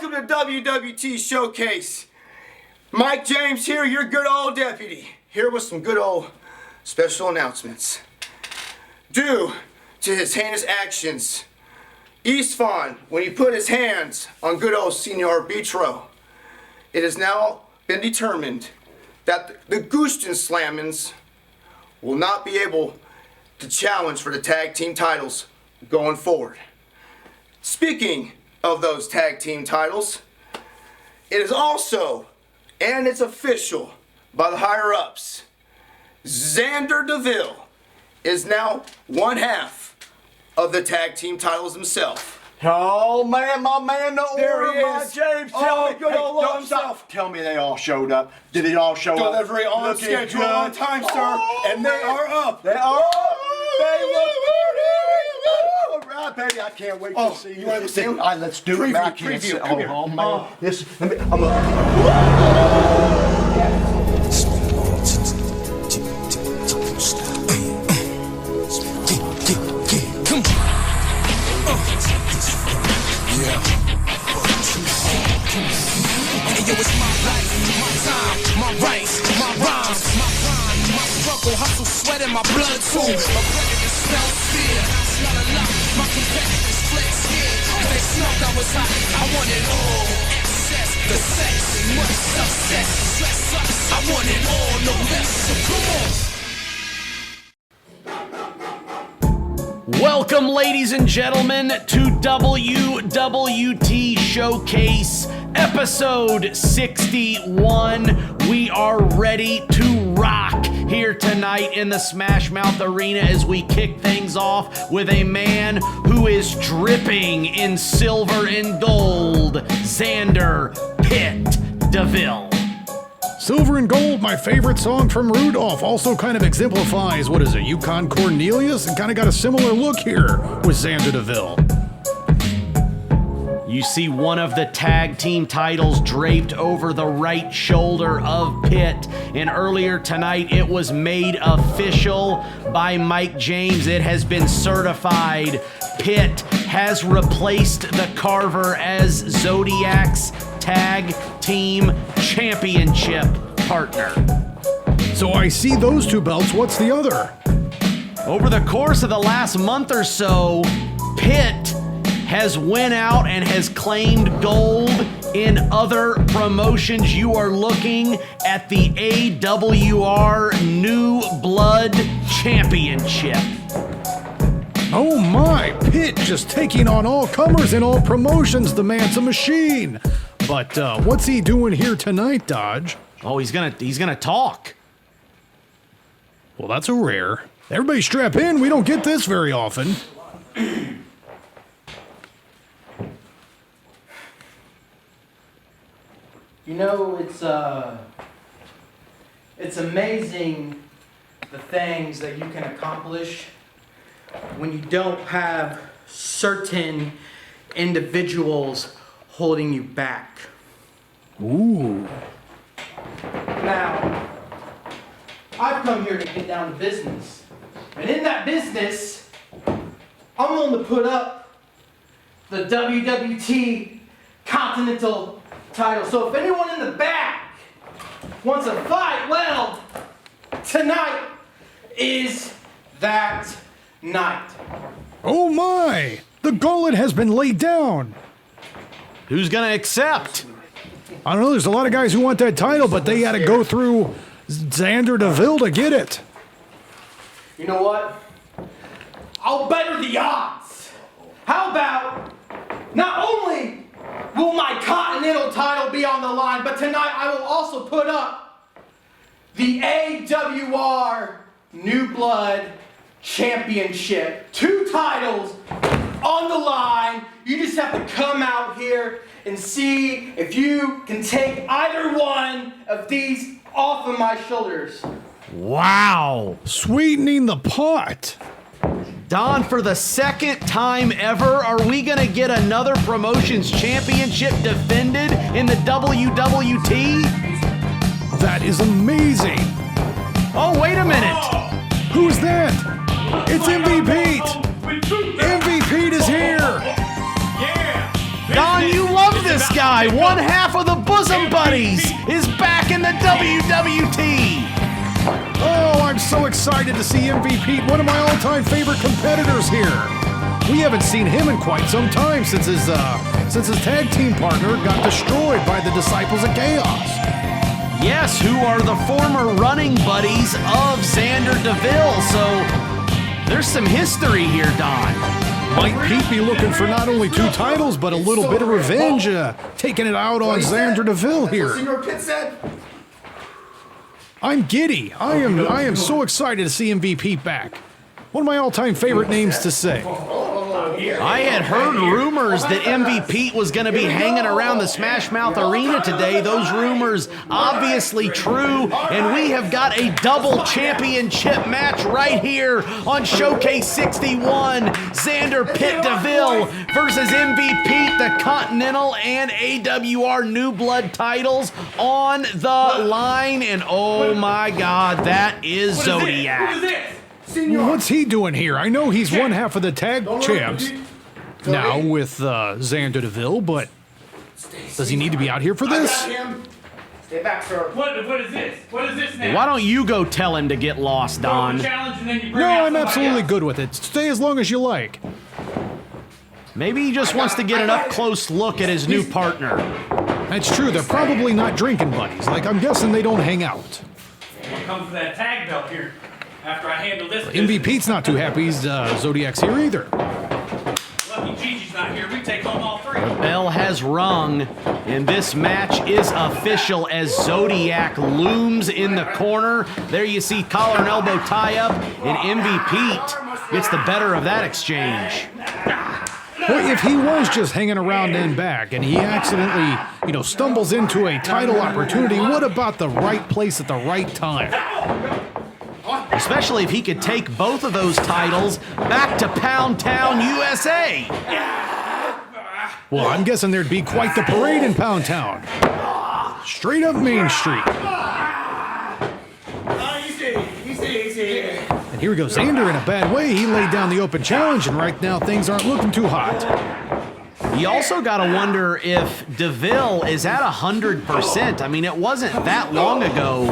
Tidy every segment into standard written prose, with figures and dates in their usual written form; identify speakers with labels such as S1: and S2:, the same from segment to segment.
S1: welcome to WWT Showcase. Mike James here, your good old deputy, here with some good old special announcements. Due to his heinous actions, Xzandyr, when he put his hands on good old Senior Arbitro, it has now been determined that the Gusten Slammins will not be able to challenge for the tag team titles going forward. Speaking of those tag team titles, it is also, and it's official by the higher ups, Xzandyr DeVille is now one half of the tag team titles himself.
S2: Oh man, my man, the
S1: There
S2: Order,
S1: he
S2: my
S1: is.
S2: James.
S1: Oh, good old
S2: don't
S1: himself.
S2: stop. Tell me they all showed up. Did they all show up?
S1: Delivery on
S2: Looking
S1: schedule,
S2: good.
S1: on time, sir,
S2: Oh,
S1: and they are up.
S2: They are up. They look all right, baby. I can't wait to see
S1: you want to see 'em?
S2: All right, let's do it.
S1: Preview,
S2: Man, I can't
S1: preview.
S2: see-
S1: Come here.
S2: Oh man,
S1: Oh.
S2: this. Let me. I'm
S3: Yo, it's my life, my time, my rights, my rhymes, my grind, my struggle, hustle, sweat in my blood too. My predators smell fear, smell a lot. My competitors flex here. They smelled I was hot, I want it all. Excess, the sex, much success, stress us. I want it all, no less. So come on.
S4: Welcome, ladies and gentlemen, to WWT Showcase episode 61. We are ready to rock here tonight in the SmashMouth Arena as we kick things off with a man who is dripping in silver and gold, Xzandyr Pit DeVille.
S5: Silver and Gold, my favorite song from Rudolph, also kind of exemplifies, what is it, Yukon Cornelius? And kind of got a similar look here with Xzandyr DeVille.
S4: You see one of the tag team titles draped over the right shoulder of Pitt. And earlier tonight, it was made official by Mike James. It has been certified. Pitt has replaced the Carver as Zodiac's tag team championship partner.
S5: So I see those two belts, what's the other?
S4: Over the course of the last month or so, Pitt has went out and has claimed gold in other promotions. You are looking at the AWR New Blood Championship.
S5: Oh my, Pitt just taking on all comers in all promotions. The man's a machine. But what's he doing here tonight, Dodge?
S4: Oh, he's gonna talk.
S5: Well, that's a rare. Everybody strap in, we don't get this very often.
S6: You know, it's amazing the things that you can accomplish when you don't have certain individuals holding you back.
S5: Ooh.
S6: Now, I've come here to get down to business. And in that business, I'm going to put up the WWT Continental title. So if anyone in the back wants to fight, well, tonight is that night.
S5: Oh my, the gauntlet has been laid down.
S4: Who's gonna accept?
S5: I don't know, there's a lot of guys who want that title, but they gotta go through Xzandyr DeVille to get it.
S6: You know what? I'll better the odds. How about not only will my Continental title be on the line, but tonight I will also put up the AWR New Blood Championship. 2 titles on the line. You just have to come out here and see if you can take either one of these off of my shoulders.
S4: Wow.
S5: Sweetening the pot.
S4: Don, for the second time ever, are we gonna get another promotions championship defended in the WWT?
S5: That is amazing.
S4: Oh, wait a minute.
S5: Who's that? It's MVP. MVP is here.
S4: Don, you love this guy. guy, one half of the Bosom Buddies, is back in the WWT.
S5: Oh, I'm so excited to see MVP, one of my all-time favorite competitors here. We haven't seen him in quite some time since his tag team partner got destroyed by the Disciples of Chaos.
S4: Yes, who are the former running buddies of Xzandyr DeVille, so there's some history here, Don.
S5: Might Pete be looking for not only 2 titles, but a little bit of revenge, taking it out on Xzandyr DeVille here.
S1: Senor Pitt said.
S5: I'm giddy. I am so excited to see MVP back. One of my all-time favorite names to say.
S4: I had heard rumors that MVP was going to be hanging around the SmashMouth arena today. Those rumors obviously true, and we have got a double championship match right here on Showcase 61. Xzandyr Pitt DeVille versus MVP, the Continental and AWR New Blood titles on the line, and oh my God, that is Zodiac.
S5: What's he doing here? I know he's one half of the tag champs now with Xzandyr DeVille, but does he need to be out here for this?
S1: Stay back, sir.
S7: What is this? What is this now?
S4: Why don't you go tell him to get lost, Don?
S7: Challenge and then you bring
S5: No,
S7: out
S5: I'm
S7: somebody
S5: absolutely
S7: else.
S5: good with it. Stay as long as you like.
S4: Maybe he just wants to get an up-close look at his new partner.
S5: That's true. They're probably not drinking buddies. Like, I'm guessing they don't hang out.
S7: What comes with that tag belt here? After I handle this,
S5: MVP's not too happy. Zodiac's here either.
S7: Lucky Gigi's not here. We take home all 3.
S4: Bell has rung, and this match is official as Zodiac looms in the corner. There you see collar and elbow tie-up, and MVP gets the better of that exchange.
S5: Well, if he was just hanging around in back and he accidentally, stumbles into a title opportunity, what about the right place at the right time?
S4: Especially if he could take both of those titles back to Pound Town, USA.
S5: Well, I'm guessing there'd be quite the parade in Pound Town. Straight up Main Street.
S1: Easy.
S5: And here we go, Xzandyr in a bad way. He laid down the open challenge, and right now things aren't looking too hot.
S4: You also got to wonder if DeVille is at 100%. I mean, it wasn't that long ago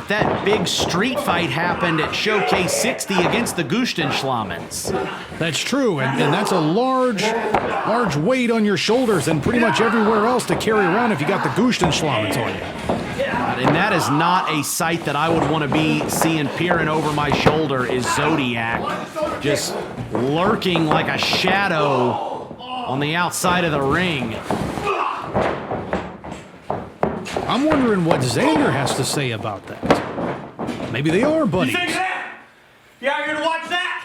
S4: that big street fight happened at Showcase 60 against the Gustenschlammens.
S5: That's true, and that's a large weight on your shoulders and pretty much everywhere else to carry around if you got the Gustenschlammens on you.
S4: And that is not a sight that I would want to be seeing peering over my shoulder is Zodiac just lurking like a shadow on the outside of the ring.
S5: I'm wondering what Xzandyr has to say about that. Maybe they are buddies.
S7: You think that? You out here to watch that?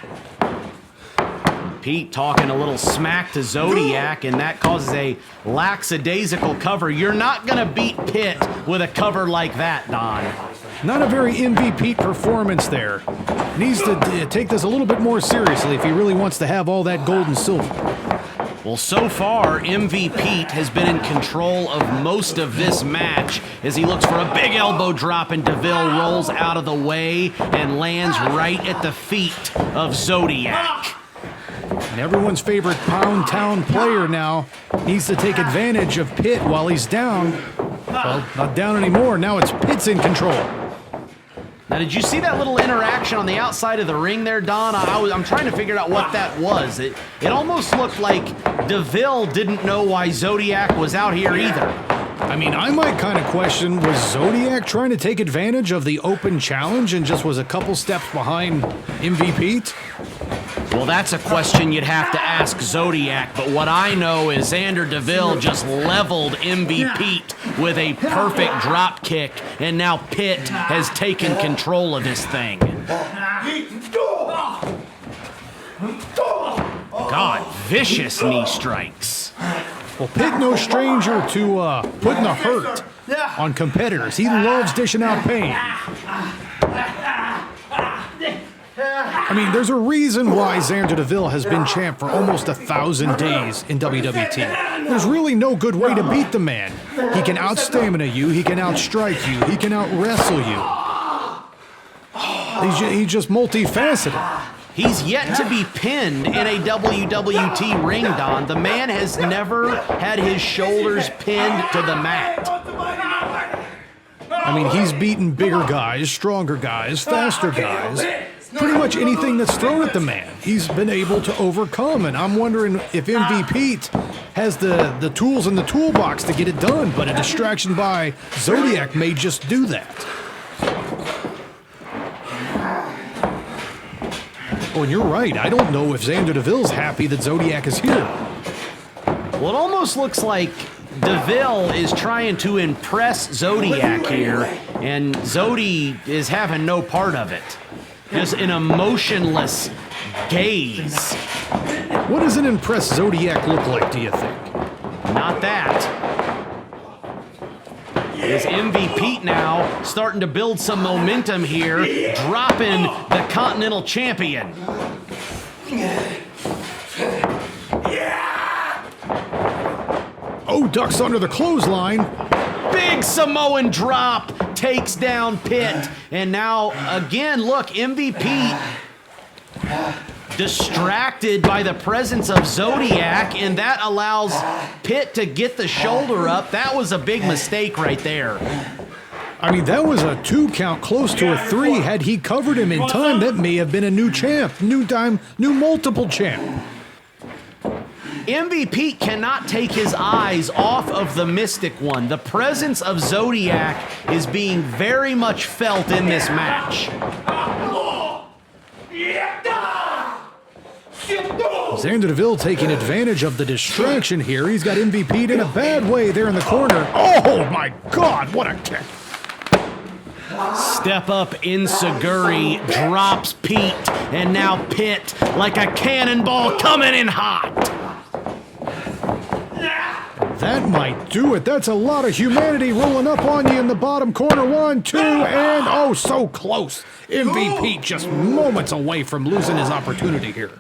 S4: Pete talking a little smack to Zodiac, and that causes a lackadaisical cover. You're not going to beat Pitt with a cover like that, Don.
S5: Not a very MVP performance there. Needs to take this a little bit more seriously if he really wants to have all that gold and silver.
S4: Well, so far, MVP has been in control of most of this match as he looks for a big elbow drop, and DeVille rolls out of the way and lands right at the feet of Zodiac.
S5: And everyone's favorite Pound Town player now needs to take advantage of Pitt while he's down. Well, not down anymore. Now it's Pitt's in control.
S4: Now, did you see that little interaction on the outside of the ring there, Don? I'm trying to figure out what that was. It almost looked like DeVille didn't know why Zodiac was out here either.
S5: I mean, I might kind of question, was Zodiac trying to take advantage of the open challenge and just was a couple steps behind MVP?
S4: Well, that's a question you'd have to ask Zodiac, but what I know is Xzandyr DeVille just leveled MVP with a perfect drop kick, and now Pitt has taken control of this thing. God, vicious knee strikes.
S5: Well, Pitt no stranger to putting the hurt on competitors. He loves dishing out pain. I mean, there's a reason why Xzandyr DeVille has been champ for almost 1,000 days in WWT. There's really no good way to beat the man. He can out-stamina you, he can out-strike you, he can out-wrestle you. He's just multifaceted.
S4: He's yet to be pinned in a WWT ring, Don. The man has never had his shoulders pinned to the mat.
S5: I mean, he's beaten bigger guys, stronger guys, faster guys. Pretty much anything that's thrown at the man, he's been able to overcome. And I'm wondering if MVP has the tools in the toolbox to get it done, but a distraction by Zodiac may just do that. Oh, and you're right. I don't know if Xzandyr DeVille's happy that Zodiac is here.
S4: Well, it almost looks like DeVille is trying to impress Zodiac here, and Zodi is having no part of it. Just an emotionless gaze.
S5: What does an impressed Zodiac look like, do you think?
S4: Not that. Is MVP now starting to build some momentum here, dropping the Continental Champion.
S5: Oh, ducks under the clothesline.
S4: Big Samoan drop takes down Pitt. And now, again, look, MVP distracted by the presence of Zodiac, and that allows Pitt to get the shoulder up. That was a big mistake right there.
S5: I mean, that was a 2 count, close to a 3. Had he covered him in time, that may have been a new champ, new multiple champ.
S4: MVP cannot take his eyes off of the Mystic One. The presence of Zodiac is being very much felt in this match.
S5: Xzandyr DeVille taking advantage of the distraction here. He's got MVP'd in a bad way there in the corner. Oh my God, what a kick.
S4: Step up Insaguri, drops Pete, and now Pitt like a cannonball coming in hot.
S5: That might do it. That's a lot of humanity rolling up on you in the bottom corner. 1, 2, and oh, so close. MVP just moments away from losing his opportunity here.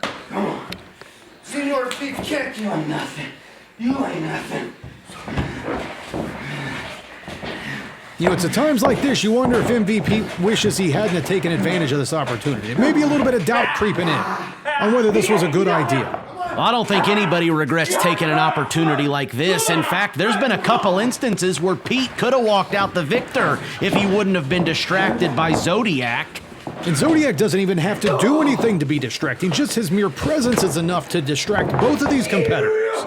S1: Senor Beef Kick, you ain't nothing. You ain't nothing.
S5: You know, it's at times like this you wonder if MVP wishes he hadn't have taken advantage of this opportunity. Maybe a little bit of doubt creeping in on whether this was a good idea.
S4: I don't think anybody regrets taking an opportunity like this. In fact, there's been a couple instances where Pete could have walked out the victor if he wouldn't have been distracted by Zodiac.
S5: And Zodiac doesn't even have to do anything to be distracting. Just his mere presence is enough to distract both of these competitors.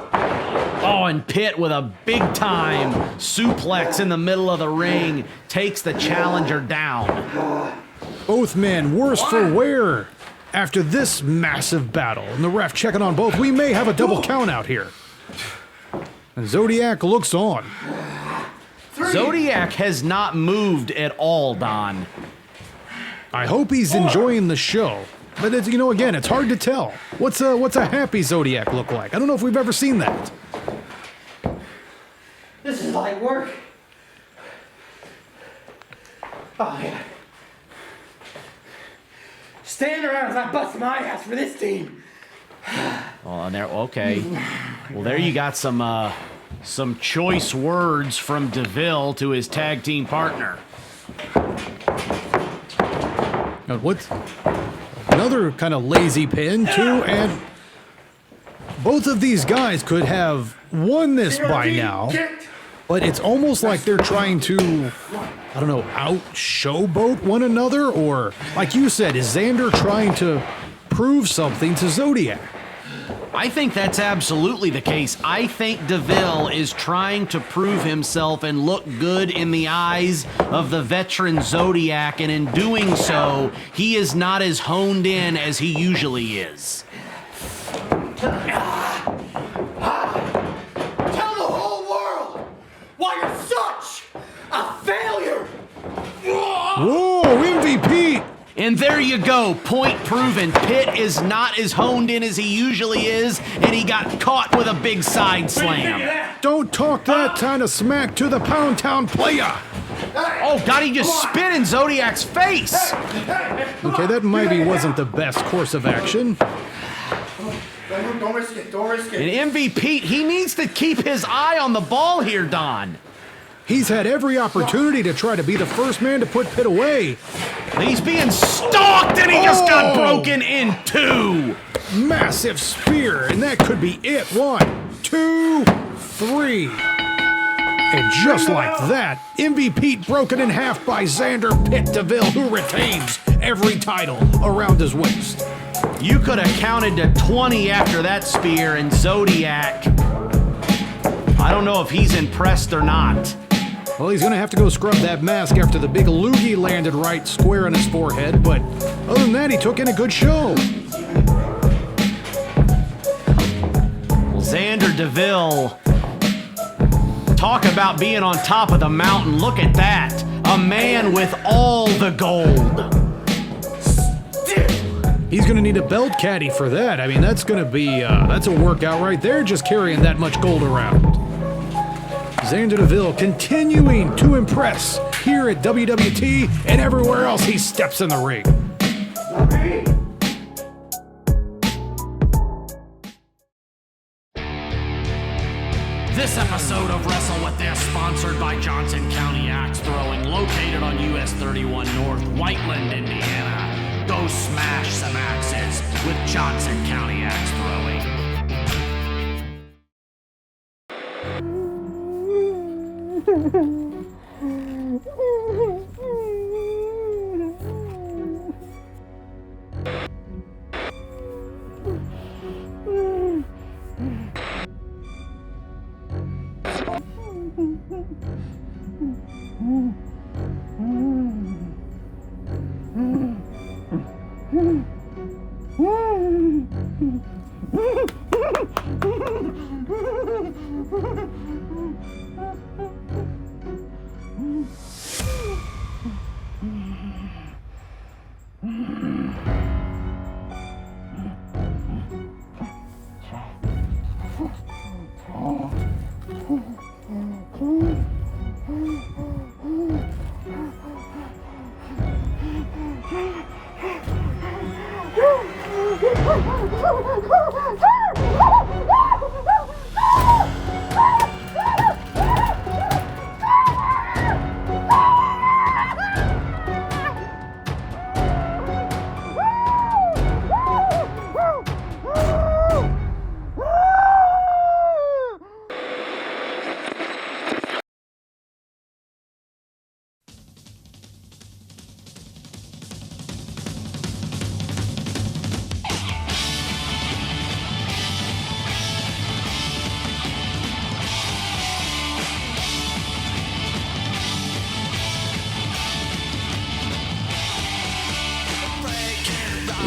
S4: Oh, and Pitt with a big-time suplex in the middle of the ring takes the challenger down.
S5: Both men worse for wear after this massive battle. And the ref checking on both. We may have a double count out here. And Zodiac looks on.
S4: Zodiac has not moved at all, Don.
S5: I hope he's enjoying the show. But it's, you know, again, it's hard to tell. What's a happy Zodiac look like? I don't know if we've ever seen that.
S6: This is light work. Oh, yeah. Stand around as I bust my ass for this team.
S4: Oh, there. Okay. Well, there you got some choice words from DeVille to his tag team partner.
S5: Now, what's another kind of lazy pin too, and both of these guys could have won this by now, but it's almost like they're trying to, I don't know, out-showboat one another, or like you said, is Xzandyr trying to prove something to Zodiac?
S4: I think that's absolutely the case. I think DeVille is trying to prove himself and look good in the eyes of the veteran Zodiac, and in doing so, he is not as honed in as he usually is.
S6: Tell the whole world why you're such a failure!
S5: Whoa, MVP!
S4: And there you go, point proven. Pitt is not as honed in as he usually is, and he got caught with a big side slam.
S5: Don't talk that kind of smack to the Pound Town player.
S4: Oh, God, he just spit in Zodiac's face.
S5: Okay, that maybe wasn't the best course of action.
S1: Don't risk it, don't risk it.
S4: And MVP, he needs to keep his eye on the ball here, Don.
S5: He's had every opportunity to try to be the first man to put Pitt away.
S4: He's being stalked and he just got broken in two.
S5: Massive spear, and that could be it. 1, 2, 3. And just like that, MVP broken in half by Xzandyr Pitt DeVille, who retains every title around his waist.
S4: You could have counted to 20 after that spear, and Zodiac, I don't know if he's impressed or not.
S5: Well, he's going to have to go scrub that mask after the big loogie landed right square on his forehead, but other than that, he took in a good show.
S4: Well, Xzandyr DeVille, talk about being on top of the mountain. Look at that. A man with all the gold.
S5: He's going to need a belt caddy for that. I mean, that's going to be, that's a workout right there, just carrying that much gold around. Xzandyr DeVille continuing to impress here at WWT and everywhere else he steps in the ring.
S4: This episode of Wrestle with This, sponsored by Johnson County Axe Throwing, located on US 31 North, Whiteland, Indiana. Go smash some axes with Johnson County Axe Throwing.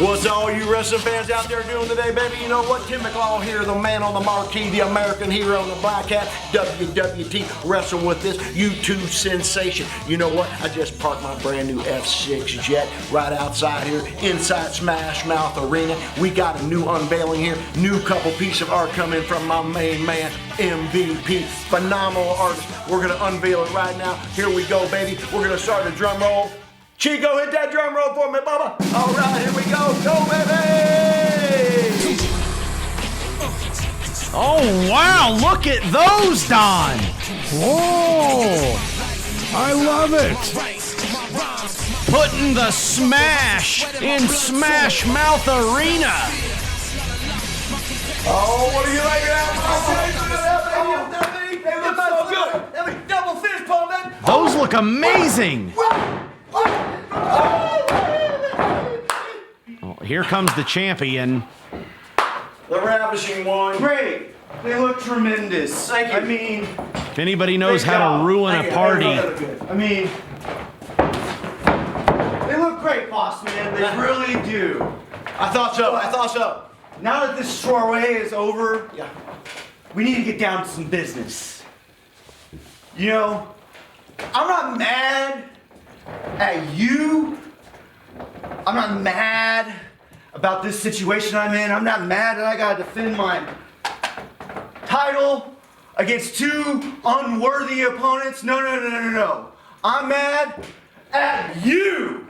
S2: What's all you wrestling fans out there doing today, baby? You know what? Tim McClaw here, the man on the marquee, the American hero, the Black Hat, WWT, Wrestle with This, YouTube sensation. You know what? I just parked my brand new F6 jet right outside here, inside SmashMouth Arena. We got a new unveiling here, new couple piece of art coming from my main man, MVP, phenomenal artist. We're gonna unveil it right now. Here we go, baby. We're gonna start the drum roll. Chico, hit that drum roll for me, Bubba. All right, here we go. Go, baby!
S4: Oh, wow, look at those, Don.
S5: Whoa! I love it.
S4: Putting the smash in SmashMouth Arena.
S2: Oh, what do you like that? They look so good. Every double fist pump, man.
S4: Those look amazing. Oh, here comes the champion.
S2: The ravishing one.
S6: Great. They look tremendous.
S2: Thank you.
S6: I mean,
S4: If anybody knows how to ruin a party,
S6: I mean, they look great, boss man. They really do.
S2: I thought so. I thought so.
S6: Now that this soiree is over,
S2: Yeah.
S6: we need to get down to some business. You know, I'm not mad at you. I'm not mad about this situation I'm in. I'm not mad that I gotta defend my title against two unworthy opponents. No. I'm mad at you.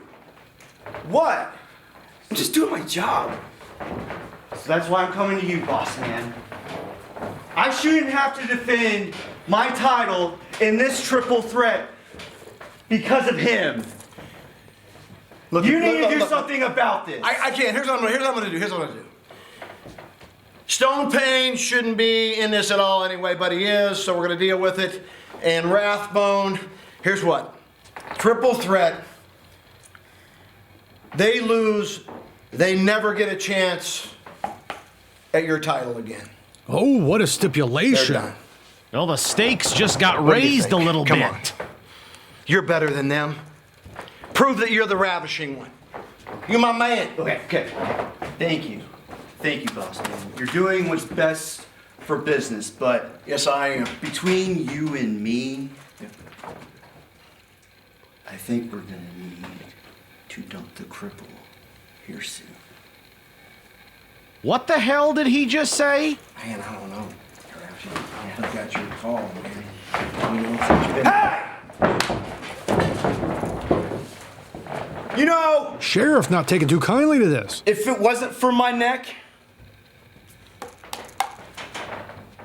S6: What?
S1: I'm just doing my job.
S6: So that's why I'm coming to you, boss man. I shouldn't have to defend
S8: my title in this triple threat because of him.
S2: Look,
S8: You need to do
S2: look.
S8: something about this.
S2: I can't. Here's what I'm gonna do. Stone Pain shouldn't be in this at all anyway, but he is, so we're gonna deal with it. And Wrathbone, here's what. Triple threat. They lose, they never get a chance at your title again.
S5: Oh, what a
S2: They're
S5: stipulation.
S2: done.
S4: Well, the stakes just got
S2: What do you
S4: raised a
S2: think?
S4: little
S2: Come
S4: bit.
S2: on. You're better than them. Prove that you're the ravishing one. You're my man.
S8: Okay. Thank you, boss man. You're doing what's best for business, but
S2: Yes, I am.
S8: between you and me, I think we're gonna need to dump the cripple here soon.
S4: What the hell did he just say?
S2: Man, I don't know. I don't think that's your call, man. You know, since you've been...
S8: You know,
S5: Sheriff not taking too kindly to this.
S8: if it wasn't for my neck,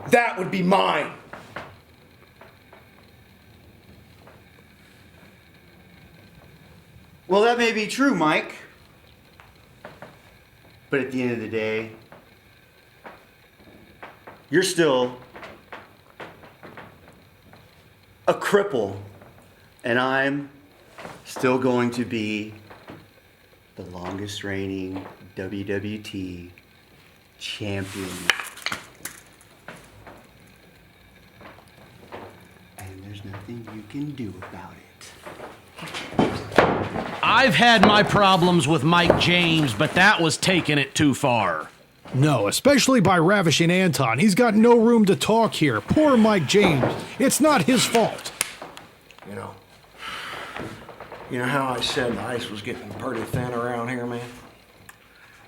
S8: that would be mine. Well, that may be true, Mike. But at the end of the day, you're still a cripple, and I'm still going to be the longest reigning WWT champion. And there's nothing you can do about it.
S4: I've had my problems with Mike James, but that was taking it too far.
S5: No, especially by ravishing Anton. He's got no room to talk here. Poor Mike James. It's not his fault.
S2: You know how I said the ice was getting pretty thin around here, man?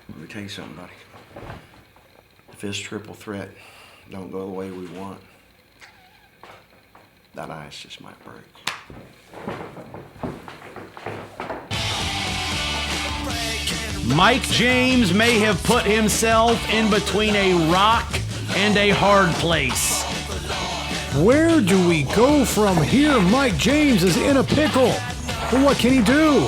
S2: Let me tell you something, buddy. If this triple threat don't go the way we want, that ice just might break.
S4: Mike James may have put himself in between a rock and a hard place.
S5: Where do we go from here? Mike James is in a pickle. But what can he do?